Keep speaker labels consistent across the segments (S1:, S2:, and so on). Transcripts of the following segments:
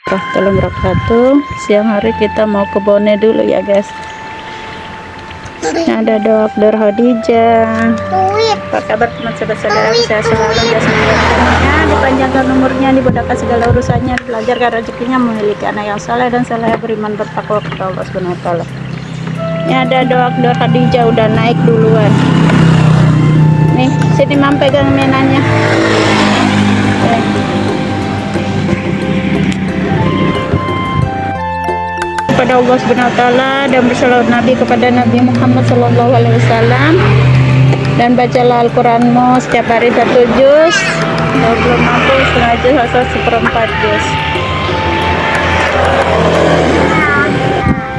S1: Warahmatullahi wabarakatuh. Siang hari kita mau ke Bone dulu ya guys. Ada Dr. Khadijah. Apa kabar teman saudara saya selalu jasmaninya dipanjangkan umurnya, dimudahkan segala urusannya, dilancarkan rezekinya, memiliki anak yang saleh dan saleh, beriman bertakwa kepada Allah Subhanahu wa taala. Ini ada Dr. Khadijah udah naik duluan. Nih, sini mam pegang mainannya. Kepada Allah Subhanahu wa taala dan bersalawat Nabi kepada Nabi Muhammad sallallahu alaihi wasallam, dan bacalah Al-Qur'anmu setiap hari 1 juz, kalau belum mampu setengah juz atau 1/4 juz.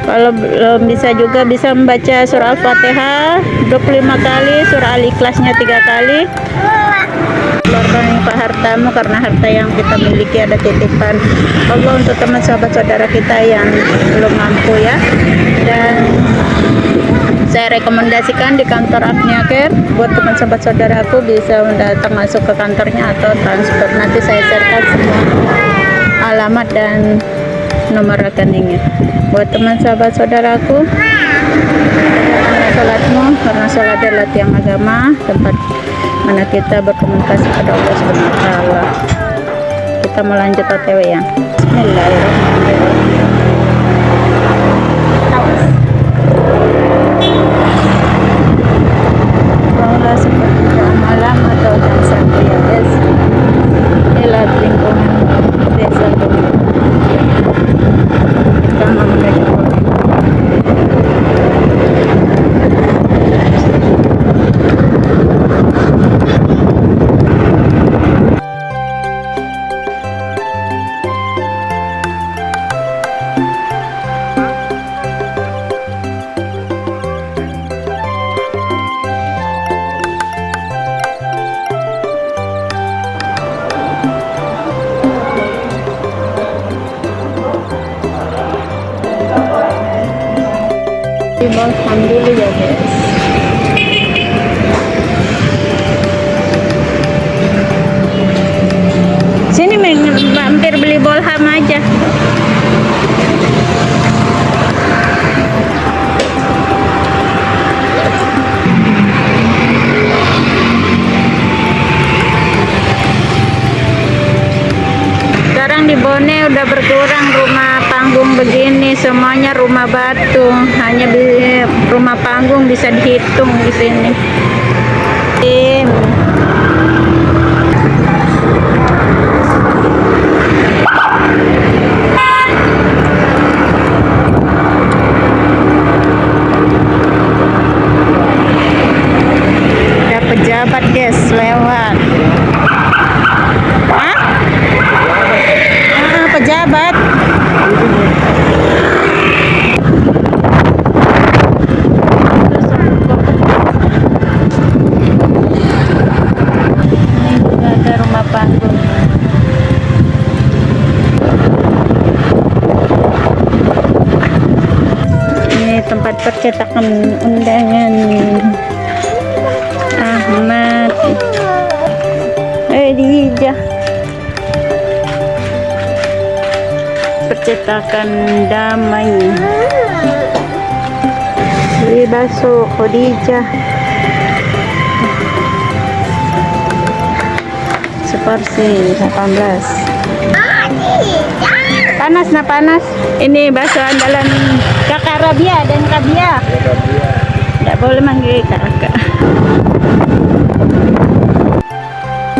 S1: Kalau belum bisa juga bisa membaca surah Al-Fatihah 25 kali, surah Al-Ikhlasnya 3 kali. Keluarkan infak hartamu, karena harta yang kita miliki ada titipan Allah untuk teman sahabat saudara kita yang belum mampu ya. Dan saya rekomendasikan di kantor Agnia Care buat teman sahabat saudaraku bisa datang masuk ke kantornya atau transport. Nanti saya sharekan semua alamat dan nomor rekeningnya buat teman sahabat saudaraku. Salatmu, karena salat adalah tiang agama, tempat mana kita berkomunikasi pada Allah Subhanahu wa taala. Kita mau lanjut OTW ya. Bismillahirrahmanirrahim. Bahwa seperti malam atau jam 1 ya guys. Inilah lingkungan desa kita mau menuju balkon dulu ya guys. Sini mampir beli bolham aja. Sekarang di Bone udah berkurang rumah panggung begini, semuanya rumah batu, hanya rumah panggung bisa dihitung di sini. Ada pejabat guys lewat. Hah? Pejabat. Tempat percetakan undangan Ahmad Khadijah, percetakan damai beli bakso Khadijah seporsi 18. Panas nah panas. Ini bakso andalan kakak Rabia dan Rabia. Tidak boleh manggil kakak.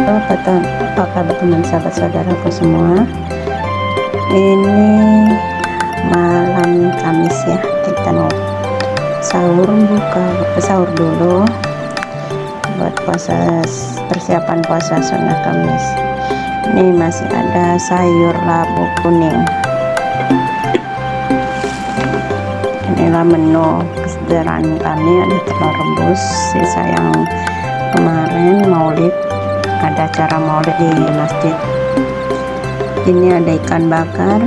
S1: Apa kabar teman sahabat saudaraku semua? Ini malam Kamis ya. Kita mau sahur dulu buat persiapan puasa sunnah Kamis. Ini masih ada sayur labu kuning. Inilah menu kesederhanaan kami. Ada telur rebus sisa yang kemarin maulid, ada acara maulid di masjid. Ini ada ikan bakar,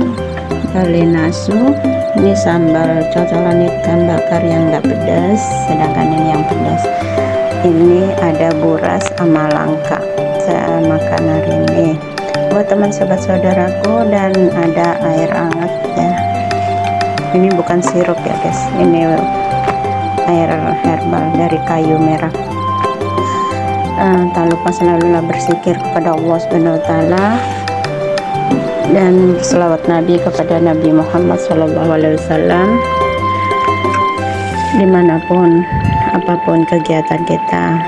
S1: gale nasu. Ini sambal cocolan ikan bakar yang enggak pedas, sedangkan ini yang pedas. Ini ada buras sama langka. Saya makan hari ini. buat teman sahabat saudaraku, dan ada air hangat ya. Ini bukan sirup ya guys, ini air herbal dari kayu merah. Tak lupa selalulah berzikir kepada Allah Subhanahu wa taala dan selawat Nabi kepada Nabi Muhammad SAW. Dimanapun apapun kegiatan kita,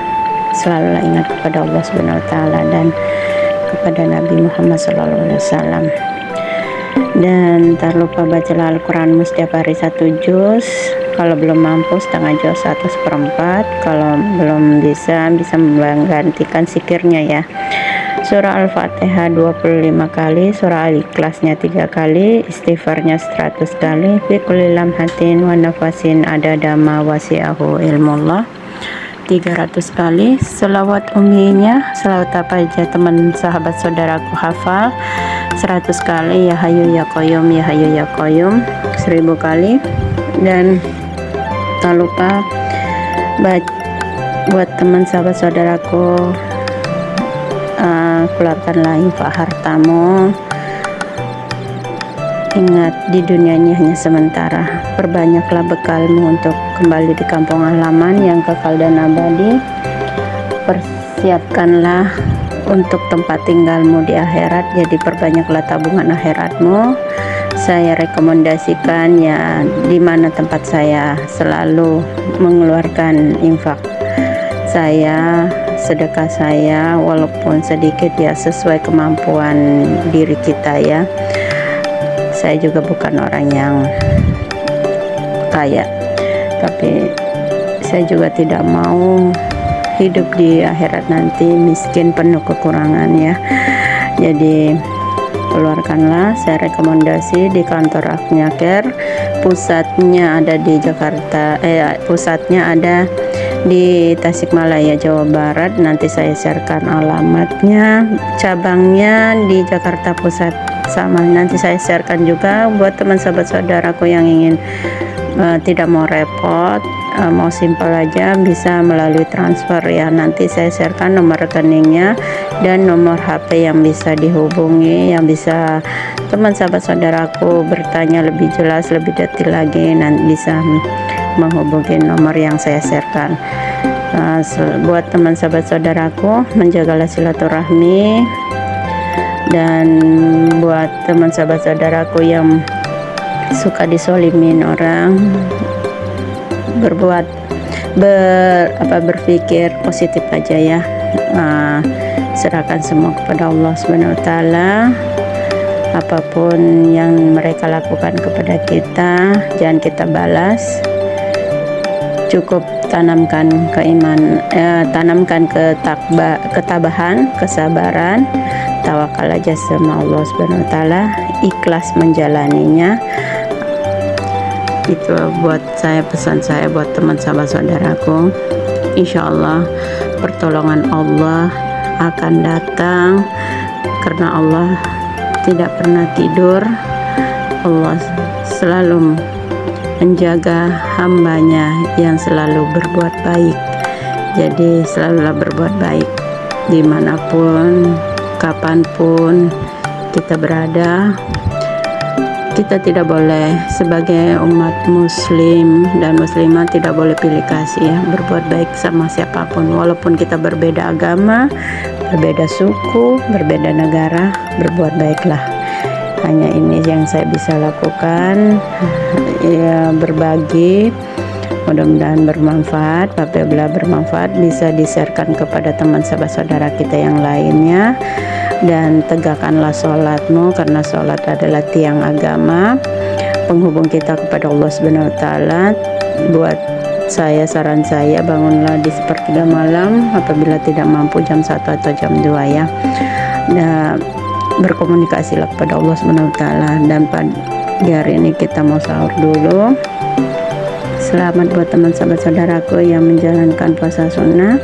S1: selalulah ingat kepada Allah Subhanahu wa taala dan kepada Nabi Muhammad SAW. Dan tak lupa baca Al-Quran setiap hari 1 juz, kalau belum mampu setengah juz 1/4, kalau belum bisa menggantikan zikirnya ya. Surah Al-Fatihah 25 kali, surah Al-Ikhlasnya 3 kali, istighfarnya 100 kali, fi kulli lamhatin wa nafasin adada ma wasi'ahu ilmullah 300 kali, selawat uminya, selawat apa aja teman sahabat saudaraku hafal 100 kali, ya hayu ya qayyum ya hayu ya qayyum 1000 kali. Dan tak lupa buat teman sahabat saudaraku, keluarkanlah infak hartamu. Ingat, di dunia ini hanya sementara. Perbanyaklah bekalmu untuk kembali di kampung halaman yang kekal dan abadi. Persiapkanlah untuk tempat tinggalmu di akhirat, jadi perbanyaklah tabungan akhiratmu. Saya rekomendasikan ya, di mana tempat saya selalu mengeluarkan infak saya, sedekah saya, walaupun sedikit ya, sesuai kemampuan diri kita ya. Saya juga bukan orang yang kaya, tapi saya juga tidak mau hidup di akhirat nanti miskin penuh kekurangan ya. Jadi keluarkanlah. Saya rekomendasi di kantor Agnia Care, pusatnya ada di Jakarta, pusatnya ada di Tasikmalaya, Jawa Barat. Nanti saya sharekan alamatnya. Cabangnya di Jakarta Pusat sama, nanti saya sharekan juga buat teman sahabat saudaraku yang ingin tidak mau repot, mau simpel aja, bisa melalui transfer ya. Nanti saya sharekan nomor rekeningnya dan nomor HP yang bisa dihubungi, yang bisa teman sahabat saudaraku bertanya lebih jelas, lebih detail lagi, nanti bisa menghubungi nomor yang saya sharekan. Buat teman sahabat saudaraku, menjagalah silaturahmi. Dan buat teman sahabat saudaraku yang suka disolimin orang, berpikir positif aja ya. Serahkan semua kepada Allah Subhanahu wa taala. Apapun yang mereka lakukan kepada kita, jangan kita balas. Cukup tanamkan tanamkan ketabahan, kesabaran, tawakal aja sama Allah Subhanahu wa taala, ikhlas menjalaninya. Itu buat saya, pesan saya buat teman sahabat saudaraku. Insya Allah pertolongan Allah akan datang, karena Allah tidak pernah tidur. Allah selalu menjaga hambanya yang selalu berbuat baik. Jadi selalulah berbuat baik dimanapun, kapanpun kita berada. Kita tidak boleh, sebagai umat muslim dan muslimah, tidak boleh pilih kasih ya, berbuat baik sama siapapun, walaupun kita berbeda agama, berbeda suku, berbeda negara, berbuat baiklah. Hanya ini yang saya bisa lakukan ya, berbagi. Mudah-mudahan bermanfaat. Apabila bermanfaat, bisa di-sharekan kepada teman sahabat saudara kita yang lainnya. Dan tegakkanlah sholatmu, karena sholat adalah tiang agama, penghubung kita kepada Allah Subhanahu wa taala. Buat saya, saran saya, bangunlah di sepertiga malam, apabila tidak mampu jam 1 atau jam 2 ya. Nah, berkomunikasilah kepada Allah Subhanahu wa taala. Dan pagi hari ini kita mau sahur dulu. Selamat buat teman sahabat saudaraku yang menjalankan puasa sunnah.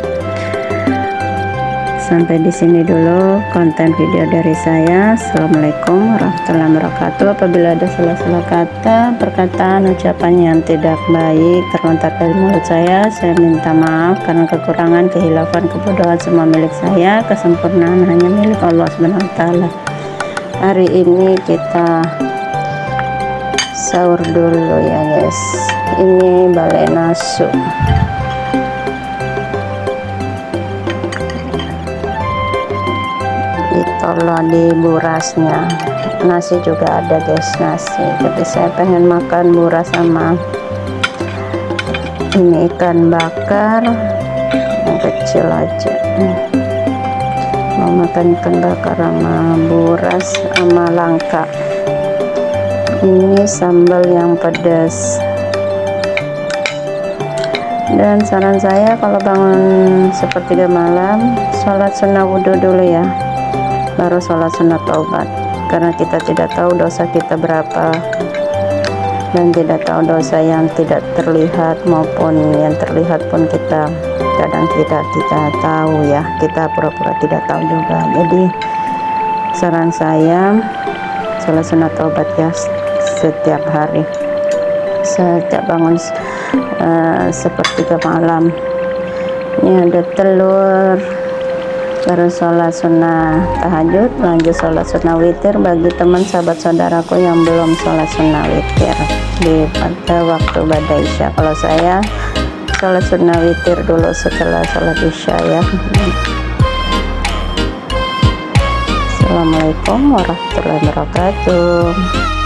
S1: Sampai di sini dulu konten video dari saya. Assalamualaikum warahmatullahi wabarakatuh. Apabila ada salah-salah kata, perkataan, ucapan yang tidak baik terlontar dari mulut saya minta maaf, karena kekurangan, kehilafan, kebodohan semua milik saya. Kesempurnaan hanya milik Allah Subhanahu wa taala. Hari ini kita sahur dulu ya guys. Ini balai nasu, ditolong di burasnya. Nasi juga ada guys, nasi, tapi saya pengen makan buras sama ini ikan bakar yang kecil aja. Mau makan ikan bakar sama buras sama langka. Ini sambal yang pedas. Dan saran saya kalau bangun sepertiga malam, sholat sunnah wudhu dulu ya, baru sholat sunnah taubat, karena kita tidak tahu dosa kita berapa, dan tidak tahu dosa yang tidak terlihat maupun yang terlihat pun kita kadang tidak tahu ya, kita pura-pura tidak tahu juga. Jadi saran saya sholat sunnah taubat ya, setiap hari, setiap bangun sepertiga malam. Ini ada telur, baru sholat sunnah tahajud, lanjut sholat sunnah witir bagi teman sahabat saudaraku yang belum sholat sunnah witir pada waktu ba'da isya. Kalau saya sholat sunnah witir dulu setelah sholat isya ya. Assalamualaikum warahmatullahi wabarakatuh.